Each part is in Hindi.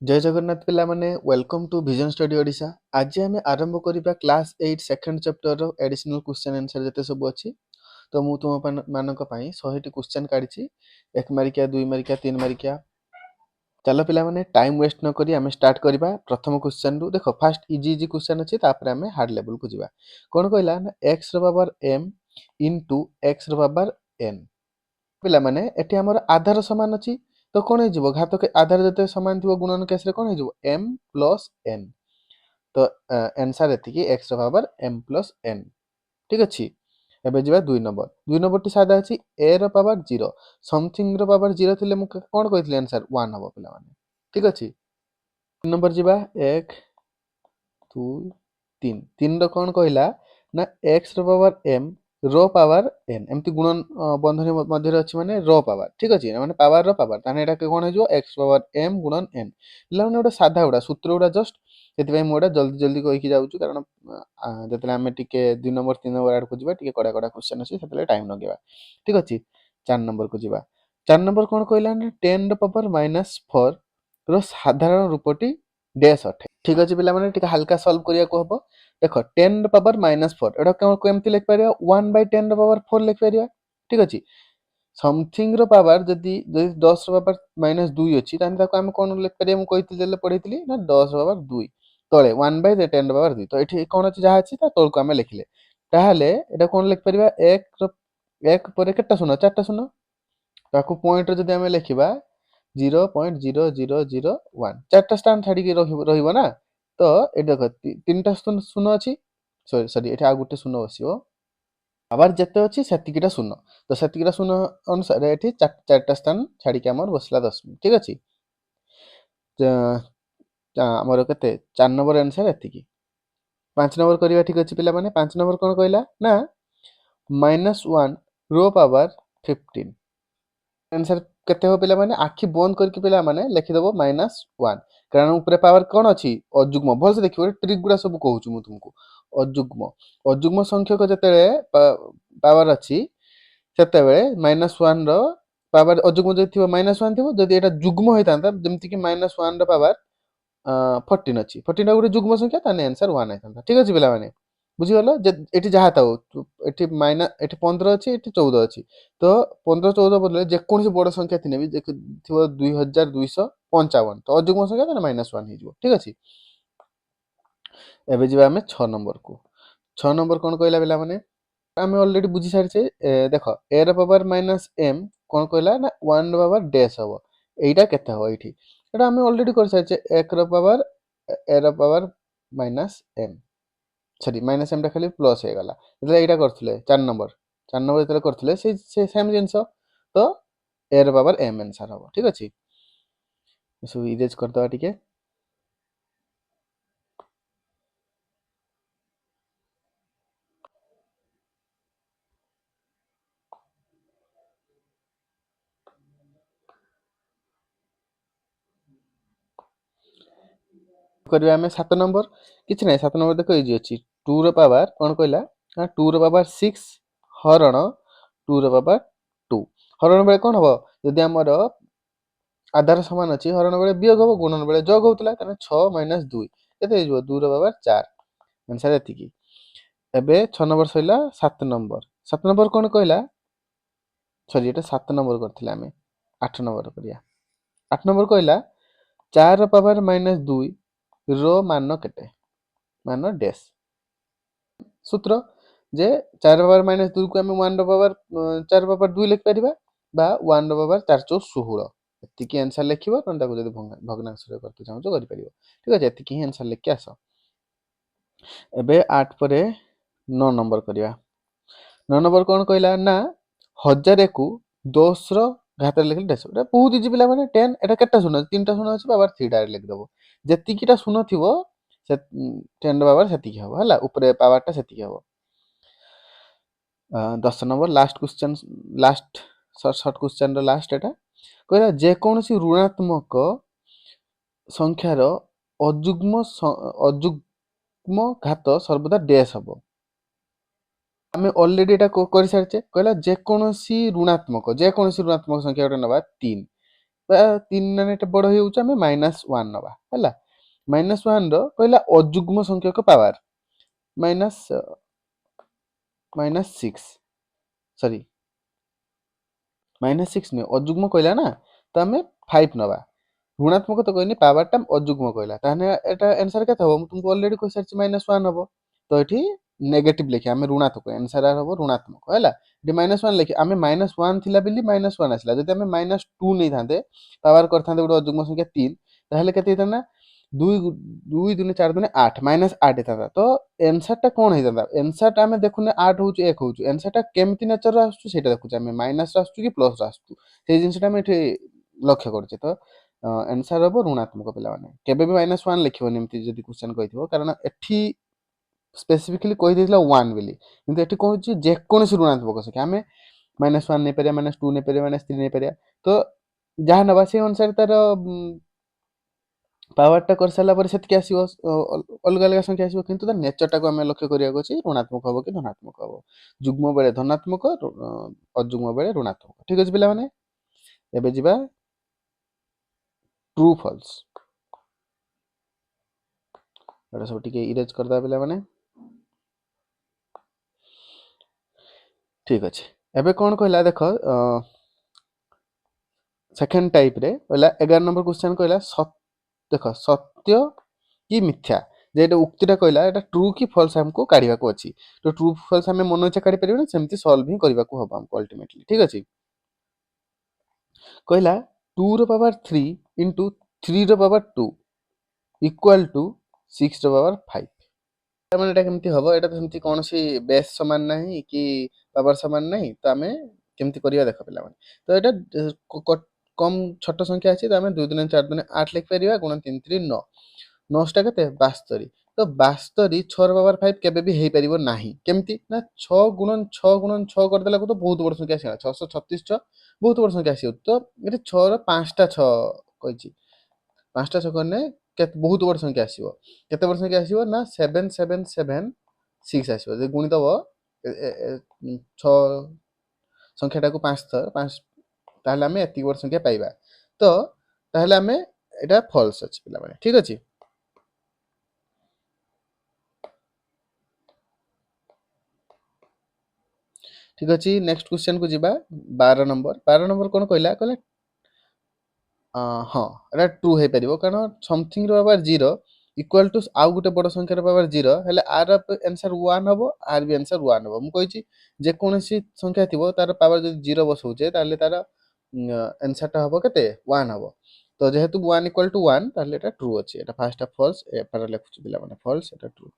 जय जगन्नाथ पिला माने welcome to vision study Odisha. आज आम आरंभ करबा क्लास 8 सेकंड चैप्टर रो एडिशनल क्वेश्चन आंसर जते सब अछि। तो मु तुम मानक पई 100 टी क्वेश्चन काढिछि, 1 मार्किया 2 मार्किया 3 मार्किया। चलो पिला माने टाइम वेस्ट न करी आम स्टार्ट करबा। प्रथम क्वेश्चन रु देखो, फास्ट इजी इजी क्वेश्चन अछि, तापर आम हार्ड लेवल को जिबा। कोन कहला ना x रो पावर m इनटू x रो पावर n। पिला माने एठी हमर आधार समान अछि, तो कोन हे जिवो घात के आधार जते समान थिवो गुणन केस रे कोन हे जिवो m प्लस n। तो आंसर एति कि x रो पावर m प्लस n। ठीक अछि। एबे जिबा 2 नंबर टी सादा अछि a रो पावर 0 समथिंग रो पावर 0 थिले मु कोन कहितले आंसर 1 हबो पिला माने। ठीक अछि। 3 नंबर जिबा 1 2 3 3 रो कोन कहला ना x रो पावर m रो पावर n एमती गुणन बंधनी मध्य रे अछि माने रो पावर। ठीक अछि माने पावर रो पावर ताने एटा के कोन हे जो x पावर m गुणन n। ला माने ओटा सादा उडा सूत्र उडा जस्ट सेति भाई मोडा जल्दी जल्दी कहि कि जाउछु, कारण जतले हमें टिके 2 नंबर 3 नंबर आड को जिबा टिके कड़ा कड़ा क्वेश्चन अछि, सेतले टाइम लगेबा। ठीक अछि। 4 नंबर को जिबा। 4 नंबर कोन कहला ना 10 रो पावर -4 रो साधारण रूपटी डैश अठे। ठीक अछि पिला माने टिके हल्का सॉल्व करिया को हबो। देखो 10 रो पावर -4 एटा केमती लिख परिया 1/10 रो पावर 4 लिख परिया। ठीक अछि। समथिंग रो पावर जदी 10 रो पावर -2 अछि तान ताको हम कोन लिख परिया, मु कहितले देले पढितली ना 10 रो पावर 2 तळे 1/10 रो पावर 2। तो एठी कोन अछि जहा अछि ता तळको हम लिखले, ताहाले एटा कोन लिख परिया 1 परे केटा शून्य 4टा शून्य, ताको पॉइंट रे जदी हम लिखिबा 0.0001 चारटा स्थान छाडी के रहिबो ना। तो ए देखो तीनटा शून्य अछि, सॉरी एठी आ गुटे शून्य बसिबो। आबार जते अछि सेतिकिटा शून्य, तो सेतिकिटा शून्य अनुसार एठी चारटा स्थान छाडी के हमर बसला 10 मिनिट। ठीक अछि। हमर केते 4 नंबर आंसर एतिकी। 5 नंबर करिवा। ठीक अछि पिला माने 5 नंबर कोन कहला ना -1 रो पावर 15। आंसर केते हो पिला माने आखि बंद करके पिला माने लिखि दबो -1, कारण ऊपर पावर कोन अछि अजुग्म। भल से देखिबो ट्रिक गुडा सब कहूछु मु तुमको। अजुग्म संख्यक जतेले पावर अछि सेतेबेले -1 रो पावर अजुग्म जदि थिबो -1 थिबो, जदि एटा जुग्म होइतांता जेमति कि -1 रो पावर 14 अछि, 14 टा गुटे जुग्म संख्या ताने आंसर 1 आइतांता। ठीक अछि पिला माने बुझि गलो। एठी जहा ताओ एठी एठी 15 अछि, एठी 14 अछि, तो 15 14 बदले जे कोनसी बड़ संख्या थिने भी थिबो 2255, तो अजुग्म संख्या ताने -1 हे जिवो। ठीक अछि। एबे जिबा हमें 6 नंबर को। 6 नंबर कोन कहला पिला माने आमे ऑलरेडी बुझी सारिछे। देखो a रो पावर -m कोन कहला ना 1 रो पावर डैश हबो। एइटा केते हो एठी एटा आमे ऑलरेडी कर सारिछे 1 रो पावर a रो पावर -m, सॉरी -m टा खाली प्लस हे गला, એટલે एइटा करथले 4 नंबर जतले करथले से सेम जिंस, तो a रो पावर m आंसर हबो। ठीक अछि। सो इरेज कर दवा टिके। करबे हमें 7 नंबर किछ नै। 7 नंबर देखो इजी अछि। 2 रो पावर कोन कहला ना 2 रो पावर 6 हरण 2 रो पावर 2। हरण बेले कोन हबो जदि हमर आधार समान अछि, हरण बेले वियोग हबो, गुणन बेले जोग होतला, ताने 6 - 2 केते हिजबो 2 रो पावर 4। आंसर एतिकी। एबे 6 नंबर सइला। 7 नंबर 7 नंबर कोन कहला, सॉरी एटा 7 नंबर करथिले हमें, 8 नंबर करिया। 8 नंबर कहला 4 रो पावर -2 रो मान केते, मान डैश। सूत्र जे 4 रो पावर -2 को हमें 1 रो पावर 4 पावर 2 लिख परिबा, बा 1 रो पावर 4 चौ 16 एतिकी आंसर लिखिबो। कोन ताको जदि भग्नांश रे करते चाहौ करि परिबो। ठीक अछि। एतिकी ही आंसर लिख के आसो। एबे 8 परे 9 नंबर करिया। 9 नंबर कोन कहला ना 1000 को 10 रो घात लिखले डैश। एटा बहुत इजी पिला माने 10 एटा केटा शून्य 3टा शून्य अछि, पावर 3 डायरेक्ट लिख दबो। जेतिकीटा शून्य थिबो से 10 रो पावर सेतिकी हबो हला, ऊपर पावरटा सेतिकी हबो। 10 number last question, last short question रो लास्ट एटा कहला जे कोनसी ऋणात्मक संख्यार अजुग्म घात सर्वदा डैश हबो। आमे ऑलरेडी एटा कर सारिछे। कहला जे कोनसी ऋणात्मक संख्या गोटे नबा 3 तीन यूनिट बड़ हो -1 नवा है -1 कहला अजुग्म संख्यक पावर माइनस -6 सॉरी -6 नुहे अजुग्म कहला ना तो आम 5 नवा ऋणात्मक तो कहनी पावर टा अजुग्म कहला ताने एटा आंसर केते हो तुमको ऑलरेडी कह सारछि -1 हबो तो एठी नेगेटिव लिखे आम ऋणात्मक आंसर हबो ऋणात्मक हैला एठी -1 लिखे आम -1 थिला बिली -1 आसला जदि आम -2 नै थांते पावर करथांते गोटे अजुग्म संख्या 3 ताहले केते हेताना 2 2 2 4 2 8 -8 हेताता तो आंसर टा कोन हेताता आंसर टा आम देखुने 8 होउछु 1 होउछु आंसर टा केमति नेचर आसुछु सेटा देखुछु आम माइनस आसुछु कि प्लस आसुछु से जिंसटा आम एठी लक्ष्य करछे तो आंसर हबो ऋणात्मक पिला माने केबे भी -1 लिखिबोनी एमति जदि क्वेश्चन कहिथिबो कारण एठी स्पेसिफिकली कहि देथिला 1 बिली किंतु एठी कहूची जे कोनसी ऋणात्मक संख्या आमे -1 नै परिया -2 नै परिया -3 नै परिया तो जहा नबा से अनुसार तार पावर टा कर साला पर सेतकी आसीबो अलग अलग संख्या आसीबो किंतु तार नेचर टा को आमे लक्ष्य करिया अछि ऋणात्मक हबो कि धनात्मक हबो जुग्म बेले धनात्मक अजुग्म बेले ऋणात्मक ठीक अछि पिला माने एबे जिबा ट्रू फॉल्स एटा सब टिके इरेज करदा पिला माने ठीक अछि एबे कोन कहला देखो सेकंड टाइप रे कहला 11 नंबर क्वेश्चन कहला देखो सत्य कि मिथ्या जेटा उक्तिटा कहला एटा ट्रू कि फॉल्स हमको काढिबा को अछि तो ट्रू फॉल्स हमें मन इच्छा काढि परिबो ना सेमति सॉल्व ही करबा को हबो हमको अल्टीमेटली ठीक अछि कहला 2 रो पावर 3 into 3 रो पावर 2 इक्वल टू 6 रो पावर 5 माने एटा केमति हबो एटा तो सेमति कोनसी बेस समान नाही कि पावर समान नाही तो आमे केमति करिया देखो पिला माने तो एटा कम छोट संख्या अछि तो आमे 2 3 4 2 8 लिख परिबा गुणन 3 3 9 9 टा केते 72 तो 72 6 रो पावर 5 केबे भी हेई परिबो नाही केमति ना 6 गुणन 6 गुणन 6 कर देला को तो बहुत बड़ संख्या आसी 636 6 बहुत बड़ संख्या आसी तो एटे 6 रो 5 टा 6 कहिछि 5 टा 6 करने केते बहुत बड़ संख्या आसीबो केते बड़ संख्या आसीबो ना 7776 आसीबो जे गुणित हो 6 संख्याटा को 5 थर 5 ताहले हमें एति बड़ संख्या पाइबा तो ताहले हमें एटा फॉल्स अछि पिला माने ठीक अछि ठीक अछि नेक्स्ट क्वेश्चन को जिबा 12 नंबर कोन कहला कहला हाँ एटा ट्रू हे परिबो कारण समथिंग रो पावर 0 इक्वल टू आउ गुटे बड़ संख्या रो पावर 0 हेले आर आंसर 1 हबो आर भी आंसर 1 हबो हम कहिछि जे कोनसी संख्या थिबो तार पावर जदि 0 बसौचे ताले तार आंसर टा हबो केते 1 हबो तो जेहेतु 1 इक्वल टू 1 ताले एटा ट्रू अछि एटा फर्स्ट फॉल्स ए पर लेखुछि पिला माने फॉल्स एटा ट्रू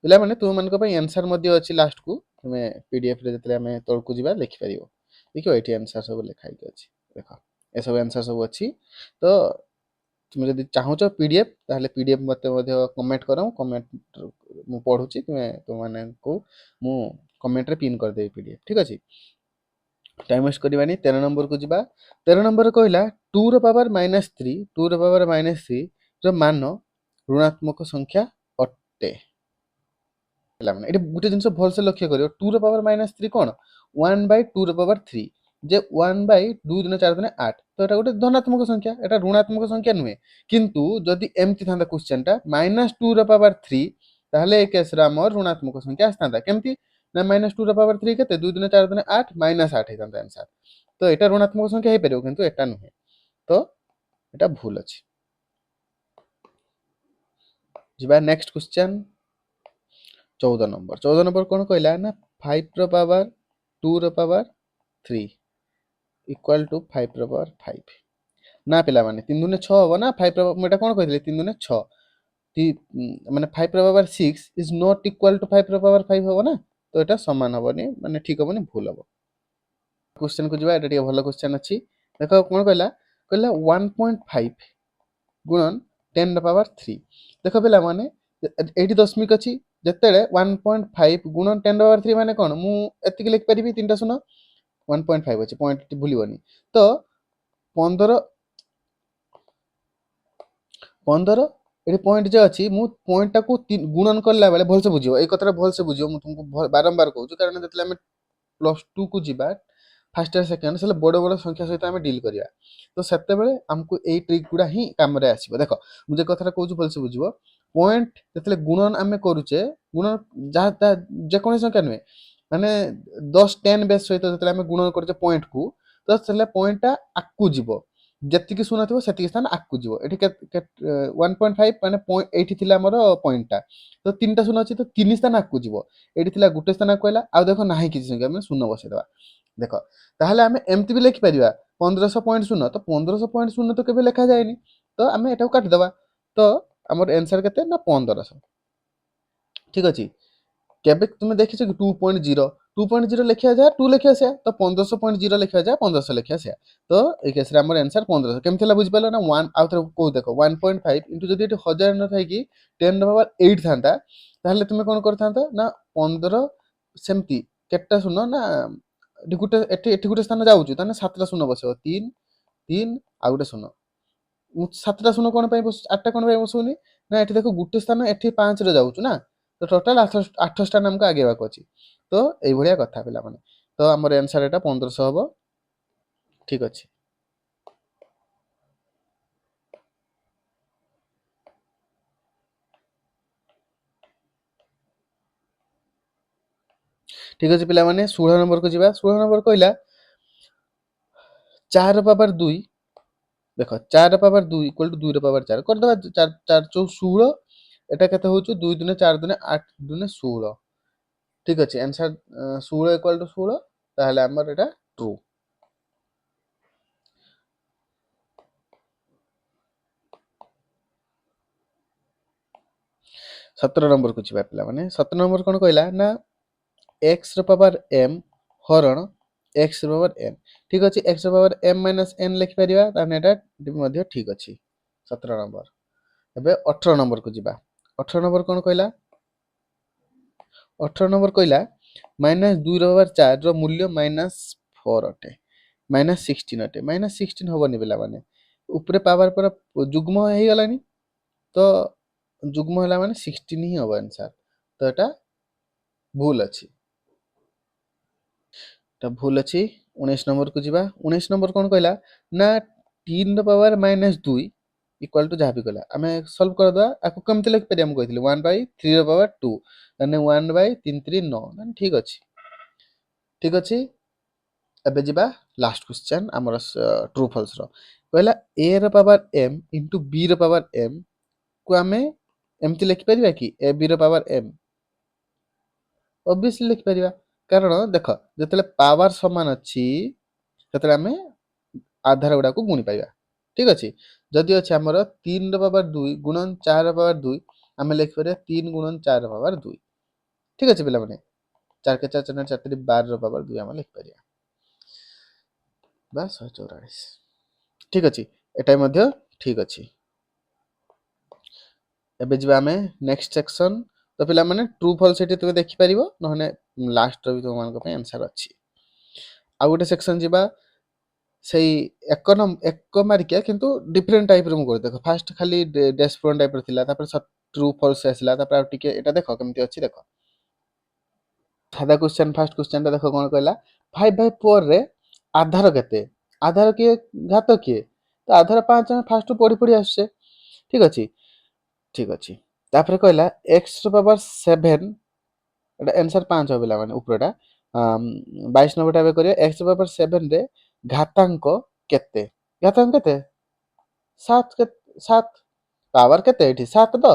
पिला माने तुम मन को पय आंसर मध्ये अछि लास्ट को तुमे पीडीएफ रे जतले हमें तळ को जिबा लिखि परिबो देखियो एठी आंसर सब लिखाइ के अछि देखो ए सब आंसर सब अछि तो तुम जदि चाहूछ पीडीएफ ताहले पीडीएफ मते मध्ये कमेंट करो कमेंट मु पढुछि तुम माने को मु कमेंट रे पिन कर देबी पीडीएफ ठीक अछि टाइम वेस्ट करबानी 13 नंबर को जिबा 13 नंबर कहला 2 रो पावर -3 2 रो पावर -3 जो मान ऋणात्मक संख्या अटे पिला माने एठी गुटे जिंस भल से लक्ष्य करियो 2 रो पावर -3 कोन 1/2 रो पावर 3 जे 1/2 दिन 4 दिन 8 तो एटा गुटे धनात्मक संख्या एटा ऋणात्मक संख्या नुहे किंतु जदि एमति थांदा क्वेश्चन टा -2 रो पावर 3 ताहले ए केस रा मोर ऋणात्मक संख्या आस्तांदा केमति ना -2 रो पावर 3 केते 2 दिन 4 दिन 8 -8 हे थांदा आंसर तो एटा ऋणात्मक संख्या हे परियो किंतु एटा नुहे तो एटा भूल अछि जिबा नेक्स्ट क्वेश्चन 14 नंबर कोन कहला ना 5 रो पावर 2 रो पावर 3 इक्वल टू 5 रो पावर 5 ना पिला माने 3 दुने 6 हो ना 5 रो मेटा कोन कहले 3 दुने 6 माने 5 रो power 6 is not equal to 5 रो पावर 5 हो ना तो एटा समान हबनी माने ठीक हबनी भूल हबो क्वेश्चन को जिबा एटा टिके भलो क्वेश्चन अछि देखो कोन कहला कहला 1.5 गुणन 10 रो पावर 3 देखो पिला माने एठी दशमिक अछि जतेले 1.5 गुणन 10 रो पावर 3 माने कोन मु एतिक लिख परिबी तीनटा सुनो 1.5 अछि पॉइंट भूलिबनी तो 15 15 एठी पॉइंट जे अछि मु पॉइंट टाको गुणन करला बेले भल से बुझियो ए कतरा भल से बुझियो मु तुमको बारंबार कहू कारण जतले हम +2 को जिबा फास्ट इयर सेकेंड से बड़ बड़ संख्या सहित आम डिल करवा तो से आमको यही ट्रिक गुड़ा ही कम आसो देख मुझे कथा कौन भलसे बुझ पॉइंट जो गुणन आम करुचे गुणन जहाँ जेको संख्या नुहे माने 10 10 बेस सहित जो गुणन कर पॉइंट को तो से पॉइंटा आगू जीव जी शून्य थी से स्थान आगू जीव ये 1.5 माने ये पॉइंटा तो 3टा शून्य अच्छी तो 3 स्थान आगू जीव ये गोटे स्थान आगे कहला आ देख ना किसी संख्या आम शून्य बसईदे देख ताहले आम एमती भी लिखिपर 1500.0 तो 1500.0 तो केवे लिखा जाए तो आम एटा काटिदेवा तो आमर एनसर के 1500 ठीक अच्छे केबे तुम देखी कि 2.0 2.0 लिखा जाए 2 लिखा से तो 1500.0 लिखा जाए 1500 लिखा से तो ये केस आमर आंसर 1500 केमती बुझिपाल ना 1 आउ थे कौ देख 1.5 इंटू जदि 1000 न थी 10 पावर 8 था ताहले तुम कौन कर ना 15 सेमती केटा शून्य ना गोटे एटी गोटे स्थान जाऊँ ताने 7टा शून्य बस 3 3 आ गोटे शून्य 7टा शून्य कौन 8टा कौन बसुनी ना ये देख गोटे स्थान ये 5 रे जाऊँ ना तो टोटाल 8 स्थान आमको आगेवाक अच्छी तो ये कथा पिला माने तो आमर आंसर एटा 1500 हम ठीक अच्छे ठीक अच्छे पिला माने 16 नंबर को जीवा 16 नंबर कहला 4 पावर 2 देख 4 पावर 2 इक्वल टू 2 पावर 4 कर दबा 4 4 चौ 16 एटा केते होछु 2 दुने 4 दुने 8 दुने 16 ठीक अच्छे आंसर 16 इक्वल टू 16 ताहले हमर एटा ट्रू 17 नंबर को जीवा पिला माने 17 नंबर कोन कहला ना x रो पावर m हरण x रो पावर n ठीक अच्छे x रो पावर m माइनस n लिखि परिबा ताने एटा मध्ये ठीक अच्छे 17 नंबर एबे 18 नंबर को जीवा 18 नंबर कोन कहला 18 नंबर कहला माइनस 2 रो पावर 4 रो मूल्य माइनस 4 अटे माइनस 16 अटे माइनस 16 होबनी पिला माने ऊपर पावर पर जुग्म हो गलानी तो जुग्म होला माने 16 ही होबो आंसर तो एटा भूल अच्छी तो भूल अच्छी 19 नंबर को जीवा 19 नंबर कौन कहला ना 3 रो पावर माइनस 2 इक्वल टू जहाँ भी कहला आम सल्व करदे आपको कमती लिखिपर आम कही 1/3 रो पावर 2 मैंने 1/3 9 ठीक अच्छे ठीक अच्छे एबे जीवा लास्ट क्वेश्चन आमर ट्रू फॉल्स रो कहला a रो पावर m इंटू b रो पावर m को आम एमती लिखिपर कि ए बी रो पावर m ऑब्वियसली लिखिपर कारण देख जो पावर समान अच्छी से आम आधार गुड़ा को गुणी पाइबा ठीक अच्छे जदि अच्छे आमर 3 रो पावर 2 गुणन 4 रो पावर 2 आम लिखिपर 3 गुणन 4 रो पावर 2 ठीक अच्छे पिला माने 4 के 4 4 4 12 रो पावर 2 आम लिखिपर बस 144 ठीक अच्छे एटा मध्य ठीक अच्छे एबे जीवा आमे नेक्स्ट सेक्शन तो पिला माने ट्रू फॉल्स एटी तुमे देखि परिबो नहने लास्ट रो भी तुम मानक पे आंसर अछि आ गोटे सेक्शन जीवा सेई एक मार्किया किंतु डिफरेंट टाइप रो कर देखो फास्ट खाली डैशबोर्ड टाइप रो थिला तापर ट्रू फॉल्स आसला तापर आ टिके एटा देखो केमती अछि देखो सादा क्वेश्चन फर्स्ट क्वेश्चन देखो कोन कहला 5/4 रे आधार केते आधार के घात के तो आधार 5 फास्ट पढ़ी पढ़ी आछे ठीक अच्छे तापर कहला x रो पावर 7 एटा आंसर 5 होबला माने ऊपरटा 22 नंबर टाइप करियो x रो पावर 7 रे घातांक केते 7 के 7 पावर केते एठी 7 तो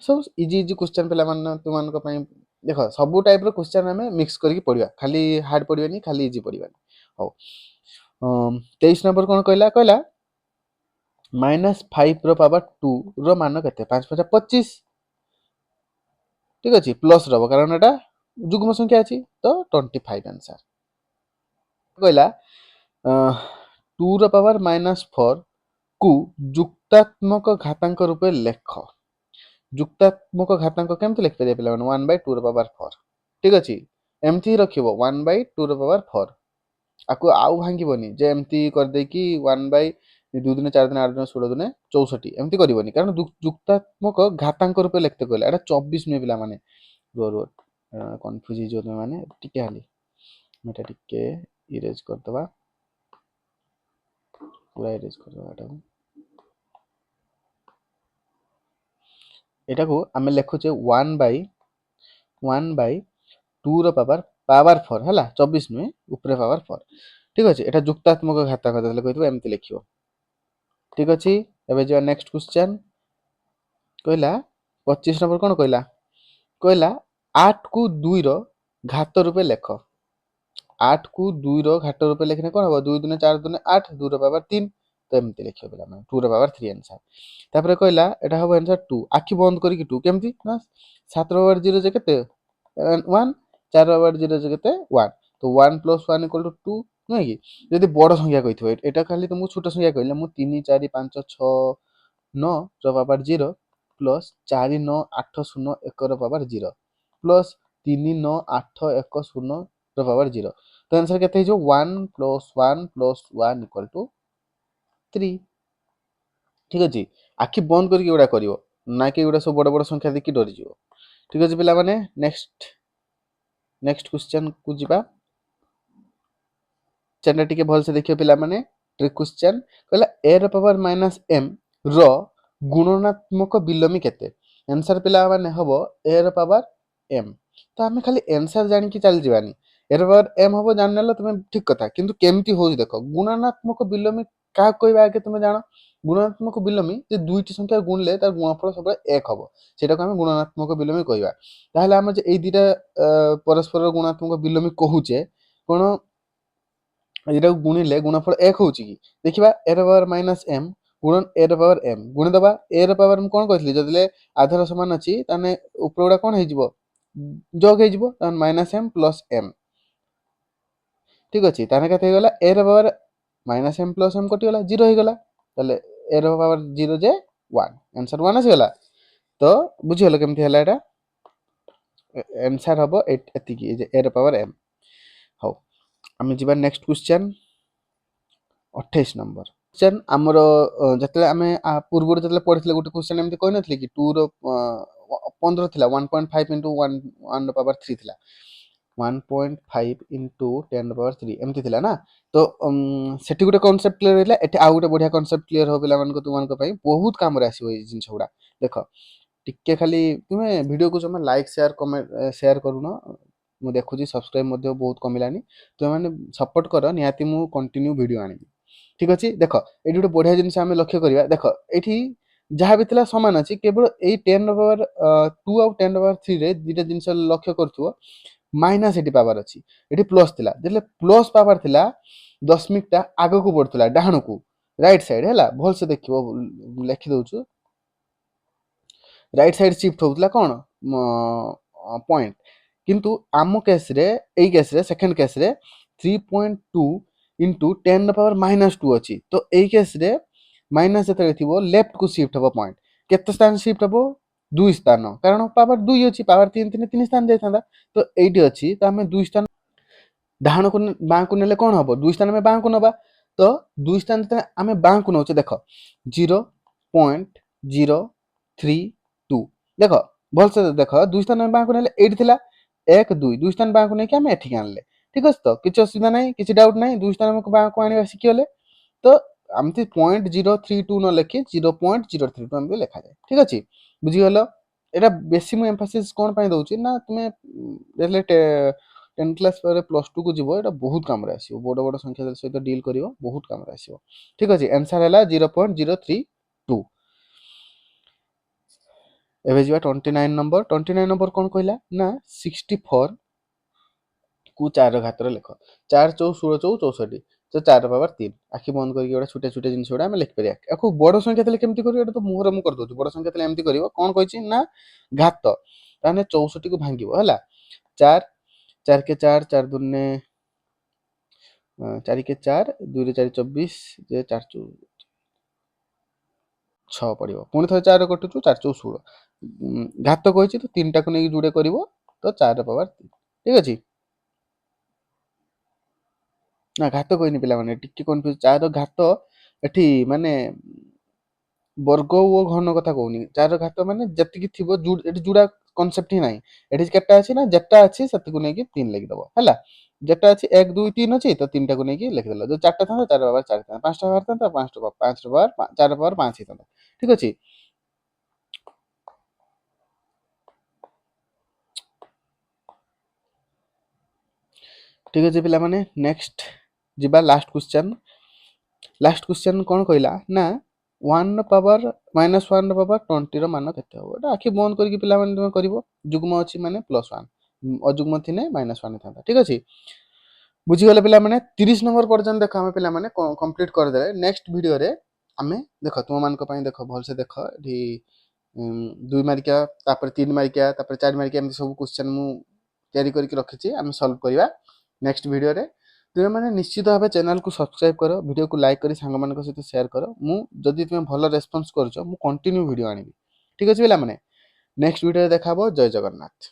सब इजी इजी क्वेश्चन पिला मन तुम मन को पई देखो सब टाइप रो क्वेश्चन हमें मिक्स करके पढ़िया खाली हार्ड पढ़ियानी खाली इजी पढ़ियानी हो 23 नंबर कोन कहला कहला -5 रो पावर 2 रो मान केते 5 5 25 ठीक अच्छे प्लस रब कारण एटा जुग्म संख्या अच्छी तो 25 आंसर कहला 2 रो पावर -4 को जुक्तात्मक घातांक रूपे लेख जुक्तात्मक घातांक केमती लिखि परिया पिला 1/2 रो पावर 4 ठीक अच्छे एमती रखिबो 1/2 रो पावर 4 आकु आउ भांगिबनी जे एमती कर दे कि 1/2 दिन 4 दिन 8 दिन 16 दिन 64 एमती करबनी कारण जुक्तात्मक घातांक रूपे लिखते कहला एटा 24 नुहे पिला माने रो कंफ्यूज हो जो माने टिके हाली मेटा टिके इरेज करदबा पूरा इरेज करदबा एटा को आमे लिखुचे 1 बाय 2 रो पावर 4 हला 24 नुहे ऊपर पावर 4 ठीक अछि एटा जुक्तात्मक घातांक देले कहितबो एमति लिखियो ठीक अछि एबे जे नेक्स्ट क्वेश्चन कहला 25 नंबर कोन कहला कहला 8 को 2 रो घात रूपे लेख 8 को 2 रो घात रूपे लेखने कोन हो 2 दुने 4 दुने 8 2 रो पावर 3 तो एमति लिखियो बेला मैं 2 रो पावर 3 आंसर तापर कहला एटा हो आंसर 2 आखि बंद करी 2 केमति ना 7 रो पावर 0 जे केते 1 4 रो पावर 0 जे केते 1 तो 1 + 1 = 2 नै कि यदि बड़ संख्या कहिथबो एटा खाली तो मु छोट संख्या कहले मु 3 4 5 6 9 रो पावर 0 प्लस 4 9 8 0 1 रो पावर 0 प्लस 3 9 8 1 0 रो पावर 0 तो आंसर केते जो 1 + 1 + 1 = 3 ठीक अछि आखि बंद करके एडा करिवो ना कि एडा सब बड़ बड़ संख्या देखि डरि जिवो ठीक अछि पिला माने नेक्स्ट क्वेश्चन को जिबा चैनल टिके भल से देखियो पिला माने ट्रिक क्वेश्चन कहला a रो पावर -m रो गुणनात्मक बिलोमी केते आंसर पिला माने हबो a रो पावर m तो हमें खाली आंसर जानि कि चल जिवानी a रो पावर m हबो जाननेलो तुमे ठीक कथा किंतु केमति होज देखो गुणनात्मक बिलोमी का कहबा आगे तुमे जानो गुणात्मक बिलोमी जे दुईटी संख्या गुणले तार गुणफल सब 1 हबो सेटा को हम गुणात्मक बिलोमी कहबा ताहले हम जे ए दुईटा परस्पर गुणात्मक बिलोमी कहूचे कोन एटा गुणिले गुणफल 1 होउची कि देखिबा a रो पावर -m गुणन a रो पावर m गुणि दबा a रो पावर हम कोन कहथली जदिले आधार समान अछि ताने उपरगुडा कोन हे जिवो जोग हे जिवो तान -m + m ठीक अछि ताने कते गला a रो पावर -m + m कटि गला 0 हे गला तले a रो पावर 0 जे 1 आंसर 1 आसी गला तो बुझि हलो केमति हला एटा आंसर हबो एति कि जे a रो पावर m हो हम जिबा नेक्स्ट क्वेश्चन 28 नंबर क्वेश्चन हमरो जतले हमें पूर्व जतले पढितले गुटे क्वेश्चन एमति कहि नथले कि 2 रो 15 थिला 1.5 * 1 रो पावर 3 थिला 1.5 * 10 रो पावर 3 एमति थिला ना तो सेठी गुटे कांसेप्ट क्लियर हैला एठी आ गुटे बढ़िया कांसेप्ट क्लियर हो पिला मानको तुमान को पई बहुत काम रे आसीबो ए जिंस गुडा देखो टिके खाली तुमे वीडियो को जमा लाइक शेयर कमेंट शेयर करूनो मु देखुजी सब्सक्राइब मध्ये बहुत कमिलानी तुमे माने सपोर्ट करो नियाती मु कंटिन्यू वीडियो आनी ठीक अछि देखो एठी गुटे बढ़िया जिंस हमें लक्ष्य करिवा देखो एठी जहा भी थिला समान अछि केवल ए 10 रो पावर 2 और 10 रो पावर 3 रे दिटा जिंस लक्ष्य करथुओ माइनस एटी पावर अछि एटी प्लस थिला जेले प्लस पावर थिला दशमिक टा आगो को बढ़थला डाहण को राइट साइड हैला भल से देखिबो लिखि दउछु राइट साइड शिफ्ट होउतला कोन पॉइंट किंतु आमो केस रे एई केस रे सेकंड केस रे 3.2 into 10 पावर -2 अछि तो एई केस रे माइनस जते थिबो लेफ्ट को शिफ्ट हबो पॉइंट केते स्थान शिफ्ट हबो 2 स्थान कारण पावर 2 अछि पावर 3 3 स्थान जायथांदा तो एइटी अछि तो हमें 2 स्थान डाहण को बां को नेले कोन हबो 2 स्थान में बां को नबा तो 2 स्थान जते हमें बां को नउचे देखो 0.032 देखो भल से देखो 2 स्थान में बां को नेले एइटी थिला 1 2 2 स्थान बां को नै कि हमें एठी आनले ठीक अछि तो किछ असुविधा नै किछ डाउट नै 2 स्थान में बां को आनिबा सिखियोले तो आमती 0.032 न लेखि 0.032 हम लेखा जाय ठीक अछि बुझि गलो एटा बेसी मु एम्फासिस कोन पय दउची ना तुमे जेले 10 क्लास पर प्लस 2 को जिवो एटा बहुत काम रे आसीबो बड़ बड़ संख्या सहित डील करिवो बहुत काम रे आसीबो ठीक अछि आंसर हैला 0.032 एबे जिवा 29 नंबर कोन कहला ना 64 को 4 रो घात रे लेख 4 4 16 4 64 तो 4 पावर 3 आखि बंद करके एटा छोटे छोटे जिंस उडा हम लिख परिया आखो बड़ संख्या तले केमति करियो एटा तो मुहर मु कर दउछु बड़ संख्या तले एमति करियो कोन कहिछि ना घात ताने 64 को भांगिबो हला 4 4 के 4 4 दुने 4 के 4 2 रे 4 24 जे 4 6 पड़िबो पुनी थ 4 कटुछु 4 4 16 घात कहिछि तो 3 टा को नै जुडे करिवो तो 4 पावर 3 ठीक अछि ना घात कहनी पिला माने टिके कन्फ्यूज 4 घात एठी माने वर्ग ओ घन कथा कहूनी 4 घात माने जति कि थिबो एठी जुडा कनसेप्ट ही नहीं एठी केटा अछि ना जेटा अछि सतकु नै कि 3 लिख दबो हैला जेटा अछि 1 2 3 अछि तो 3 टा को नै कि लिख देलो जो 4 टा था 4 बार 4 था 5 टा बार था 5 टा 5 बार 4 बार 5 ही था ठीक अछि ठीक अछि पिला माने नेक्स्ट जिबा लास्ट क्वेश्चन कोन कहला ना 1 पावर -1 पावर 20 रो मान केते हो एटा आखि बंद करके पिला माने तुम करिवो जुग्म अछि माने +1 अजुग्म थिने -1 था ठीक अछि बुझी गले पिला माने 30 नंबर पर्यंत देखो हम पिला माने कंप्लीट कर दे नेक्स्ट वीडियो रे हमें देखो तुम मान को पई देखो भल से देखो एठी 2 मार्किया तापर 3 मार्किया तापर 4 मार्किया हम सब क्वेश्चन मु तयारी करके रखी छी हम सॉल्व करिवा नेक्स्ट वीडियो रे तुम माने निश्चित भाव चैनल को सब्सक्राइब करो वीडियो को लाइक करी सांग मान को सहित शेयर करो मु जदी तुम भलो रेस्पॉन्स करछो मु कंटिन्यू वीडियो आनिबी ठीक अछि पिला माने नेक्स्ट वीडियो रे देखाबो जय जगन्नाथ।